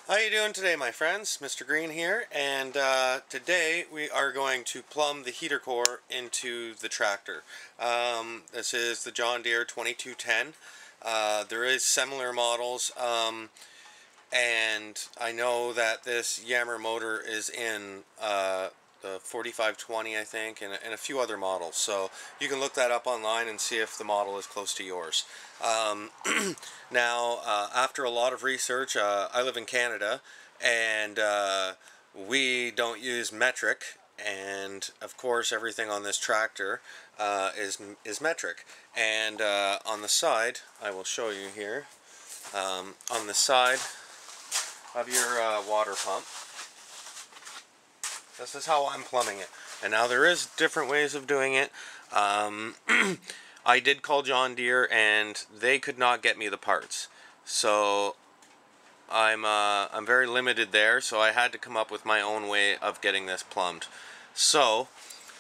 How you doing today, my friends? Mr. Green here, and today we are going to plumb the heater core into the tractor. This is the John Deere 2210. There is similar models, and I know that this Yammer motor is in the 4520, I think, and a few other models. So you can look that up online and see if the model is close to yours. Now, after a lot of research, I live in Canada, and we don't use metric, and of course everything on this tractor is metric. And on the side, I will show you here, on the side of your water pump, this is how I'm plumbing it. And now there is different ways of doing it. I did call John Deere and they could not get me the parts. So I'm very limited there, so I had to come up with my own way of getting this plumbed. So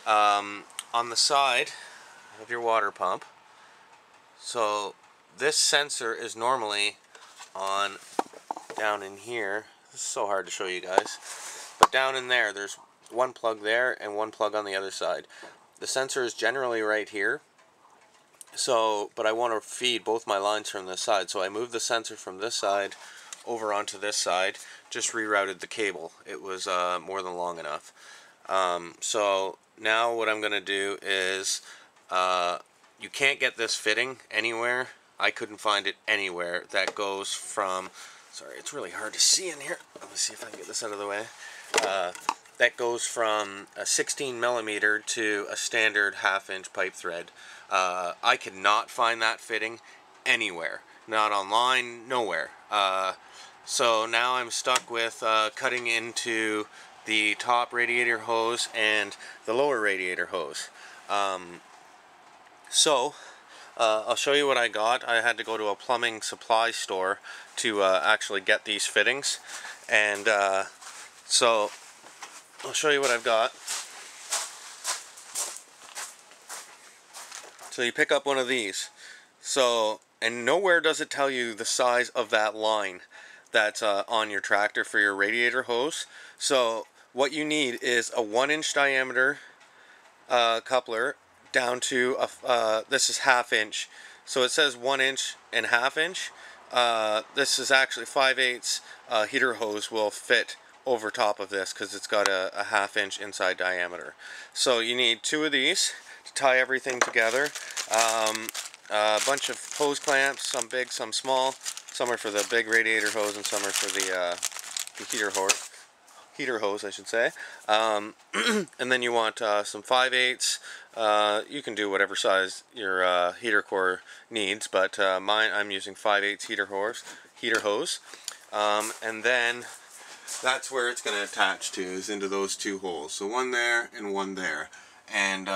on the side of your water pump, so this sensor is normally on down in here. This is so hard to show you guys, but down in there there's one plug there and one plug on the other side. The sensor is generally right here, so but I want to feed both my lines from this side, so I moved the sensor from this side over onto this side, just rerouted the cable. It was more than long enough. So now what I'm going to do is, you can't get this fitting anywhere. I couldn't find it anywhere that goes from, sorry, it's really hard to see in here. Let me see if I can get this out of the way. That goes from a 16 millimeter to a standard 1/2 inch pipe thread. I could not find that fitting anywhere. Not online, nowhere. So now I'm stuck with cutting into the top radiator hose and the lower radiator hose. I'll show you what I got. I had to go to a plumbing supply store to actually get these fittings, and so I'll show you what I've got. So you pick up one of these. So, and nowhere does it tell you the size of that line that's on your tractor for your radiator hose. So what you need is a 1-inch diameter coupler down to this is 1/2 inch. So it says 1 inch and 1/2 inch. This is actually 5/8 heater hose will fit over top of this because it's got a 1/2 inch inside diameter. So you need 2 of these to tie everything together. A bunch of hose clamps, some big, some small. Some are for the big radiator hose and some are for the heater hose, I should say. And then you want some 5/8. You can do whatever size your heater core needs, but mine, I'm using 5/8 heater hose. And then that's where it's going to attach to, is into those 2 holes. So one there and one there. And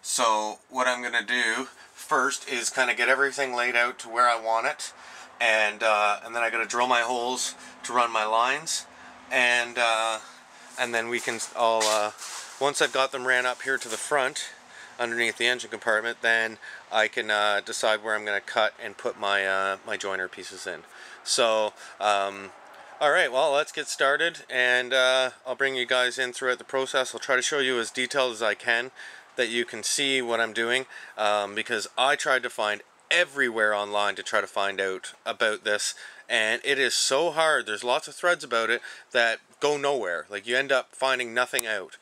so what I'm going to do first is kind of get everything laid out to where I want it, and then I got to drill my holes to run my lines, and then we can all once I've got them ran up here to the front underneath the engine compartment, then I can decide where I'm going to cut and put my my joiner pieces in. So alright, well, let's get started, and I'll bring you guys in throughout the process. I'll try to show you as detailed as I can, that you can see what I'm doing, because I tried to find everywhere online to try to find out about this, and it is so hard. There's lots of threads about it that go nowhere. Like, you end up finding nothing out.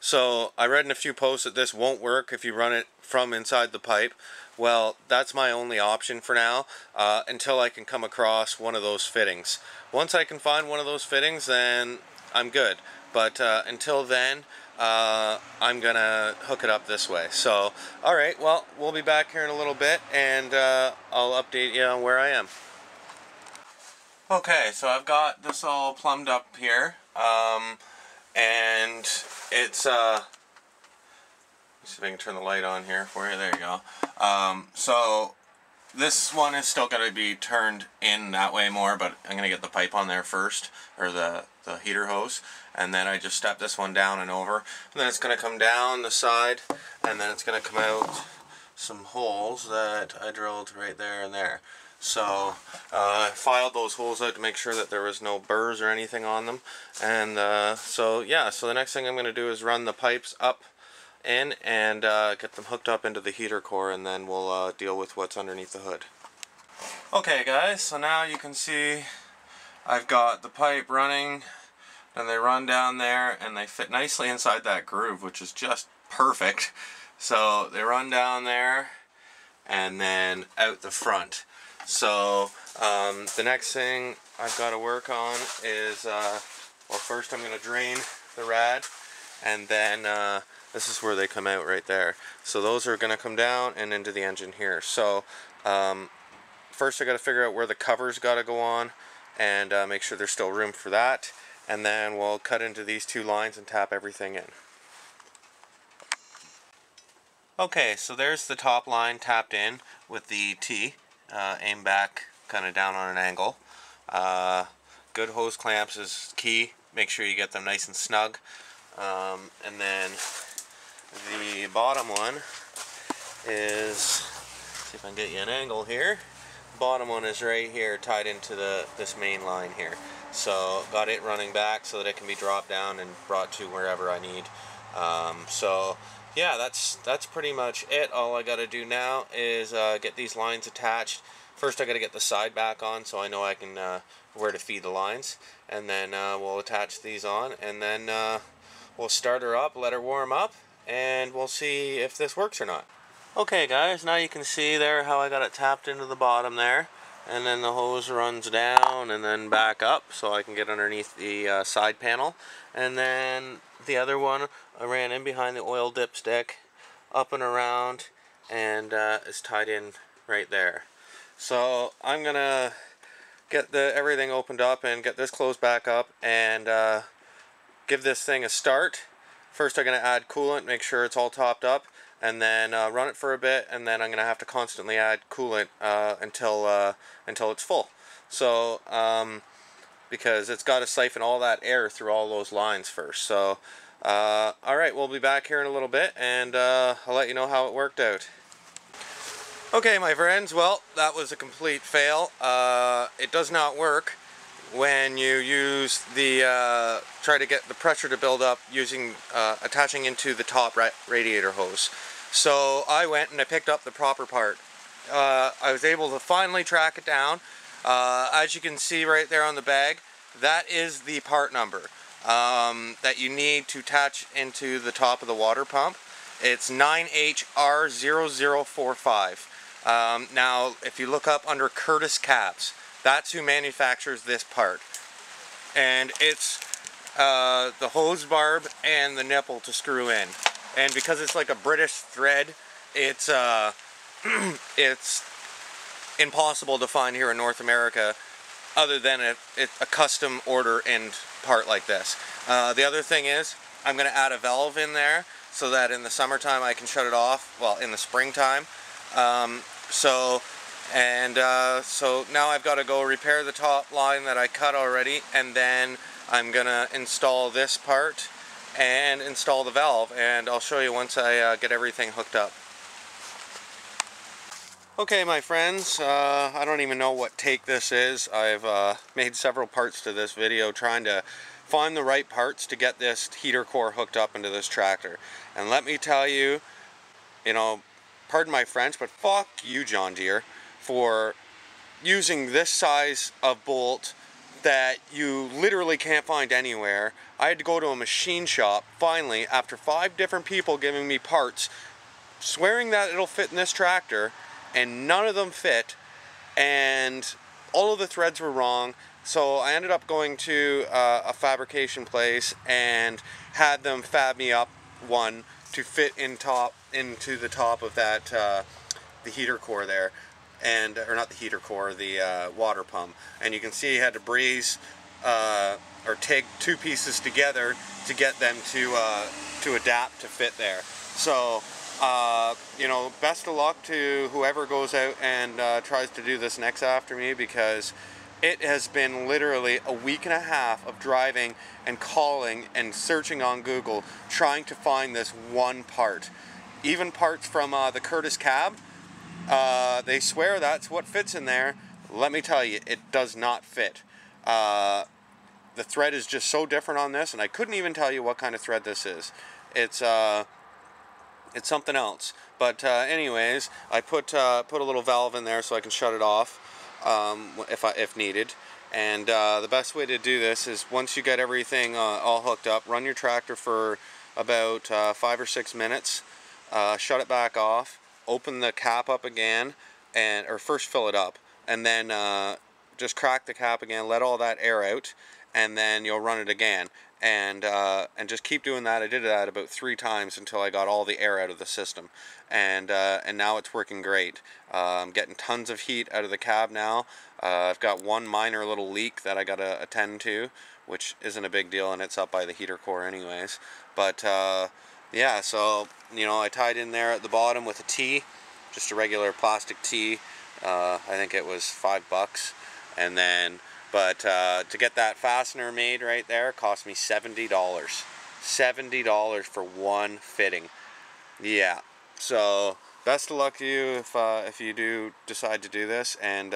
So I read in a few posts that this won't work if you run it from inside the pipe. Well, that's my only option for now, until I can come across one of those fittings. Once I can find one of those fittings, then I'm good. But until then, I'm gonna hook it up this way. So, alright, well, we'll be back here in a little bit, and I'll update you on where I am. Okay, so I've got this all plumbed up here, and it's let's see if I can turn the light on here for you. There you go. So this one is still going to be turned in that way more, but I'm going to get the pipe on there first, or the heater hose, and then I just step this one down and over, and then it's going to come down the side, and then it's going to come out some holes that I drilled right there and there. So I filed those holes out to make sure that there was no burrs or anything on them. And so yeah, so the next thing I'm going to do is run the pipes up in and get them hooked up into the heater core, and then we'll deal with what's underneath the hood. Okay guys, so now you can see I've got the pipe running, and they run down there and they fit nicely inside that groove, which is just perfect. So they run down there and then out the front. So the next thing I've got to work on is, well, first I'm going to drain the rad, and then this is where they come out right there. So those are going to come down and into the engine here. So first I got to figure out where the cover's got to go on, and make sure there's still room for that, and then we'll cut into these two lines and tap everything in. Okay, so there's the top line tapped in with the T aimed back kind of down on an angle. Good hose clamps is key. Make sure you get them nice and snug. And then the bottom one is, see if I can get you an angle here. Bottom one is right here, tied into this main line here. So got it running back so that it can be dropped down and brought to wherever I need. So yeah, that's pretty much it. All I got to do now is get these lines attached. First I got to get the side back on so I know I can where to feed the lines, and then we'll attach these on, and then we'll start her up, let her warm up, and we'll see if this works or not. Okay guys, now you can see there how I got it tapped into the bottom there, and then the hose runs down and then back up so I can get underneath the side panel, and then the other one I ran in behind the oil dipstick, up and around, and is tied in right there. So I'm gonna get everything opened up and get this closed back up and give this thing a start. First I'm gonna add coolant, make sure it's all topped up, and then run it for a bit, and then I'm gonna have to constantly add coolant until it's full. So because it's got to siphon all that air through all those lines first. So alright, we'll be back here in a little bit, and I'll let you know how it worked out. Okay my friends, well, that was a complete fail. It does not work when you use the try to get the pressure to build up using attaching into the top radiator hose. So I went and I picked up the proper part. I was able to finally track it down. As you can see right there on the bag, that is the part number that you need to attach into the top of the water pump. It's 9HR0045. Now if you look up under Curtis Cabs, that's who manufactures this part, and it's the hose barb and the nipple to screw in. And because it's like a British thread, it's it's impossible to find here in North America other than a custom order and part like this. The other thing is I'm going to add a valve in there so that in the summertime I can shut it off, well, in the springtime. So now I've got to go repair the top line that I cut already, and then I'm gonna install this part and install the valve, and I'll show you once I get everything hooked up. Okay my friends, I don't even know what take this is. I've made several parts to this video trying to find the right parts to get this heater core hooked up into this tractor. And let me tell you, you know, pardon my French, but fuck you, John Deere, for using this size of bolt that you literally can't find anywhere. I had to go to a machine shop, finally, after 5 different people giving me parts, swearing that it'll fit in this tractor, and none of them fit, and all of the threads were wrong. So I ended up going to a fabrication place and had them fab me up one to fit into the top of that the heater core there, and or not the heater core, the water pump. And you can see I had to braze or take 2 pieces together to get them to adapt to fit there. So you know, best of luck to whoever goes out and tries to do this next after me, because it has been literally a week and a half of driving and calling and searching on Google trying to find this one part. Even parts from the Curtis Cab, they swear that's what fits in there, let me tell you, it does not fit. The thread is just so different on this, and I couldn't even tell you what kind of thread this is. It's something else. But anyways, I put a little valve in there so I can shut it off if needed. And the best way to do this is once you get everything all hooked up, run your tractor for about 5 or 6 minutes, shut it back off, open the cap up again, or first fill it up, and then just crack the cap again, let all that air out, and then you'll run it again, and just keep doing that. I did that about 3 times until I got all the air out of the system, and now it's working great. I'm getting tons of heat out of the cab now. I've got one minor little leak that I got to attend to, which isn't a big deal, and it's up by the heater core anyways. But yeah, so you know, I tied in there at the bottom with a T, just a regular plastic T. I think it was $5, and then but to get that fastener made right there cost me $70. $70 for one fitting. Yeah, so best of luck to you if you do decide to do this, and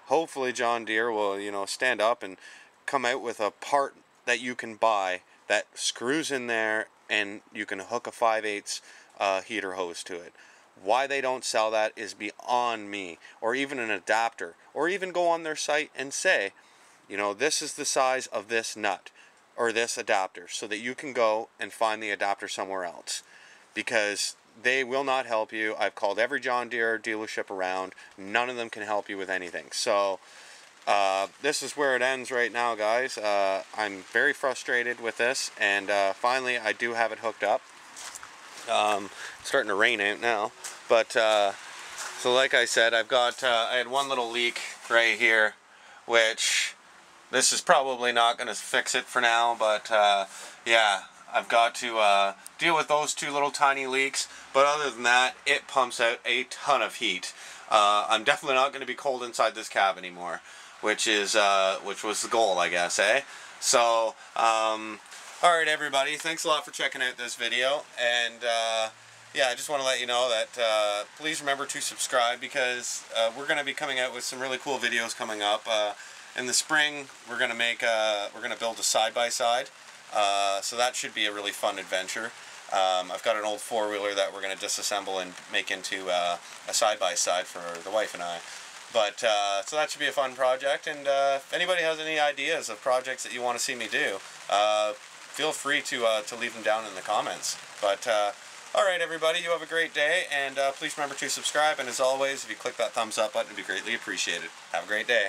hopefully John Deere will, you know, stand up and come out with a part that you can buy that screws in there and you can hook a 5/8 heater hose to it. Why they don't sell that is beyond me, or even an adapter, or even go on their site and say, you know, this is the size of this nut or this adapter, so that you can go and find the adapter somewhere else, because they will not help you. I've called every John Deere dealership around. None of them can help you with anything. So this is where it ends right now, guys. I'm very frustrated with this, and finally I do have it hooked up. It's starting to rain out now, but so like I said, I've got I had one little leak right here, which this is probably not going to fix it for now, but yeah, I've got to deal with those 2 little tiny leaks. But other than that, it pumps out a ton of heat. I'm definitely not going to be cold inside this cab anymore, which was the goal, I guess, eh? So alright everybody, thanks a lot for checking out this video, and yeah, I just want to let you know that please remember to subscribe, because we're going to be coming out with some really cool videos coming up. In the spring, we're going to build a side-by-side, so that should be a really fun adventure. I've got an old 4-wheeler that we're going to disassemble and make into a side-by-side for the wife and I. But so that should be a fun project, and if anybody has any ideas of projects that you want to see me do, feel free to leave them down in the comments. But alright everybody, you have a great day, and please remember to subscribe, and as always, if you click that thumbs up button, it would be greatly appreciated. Have a great day.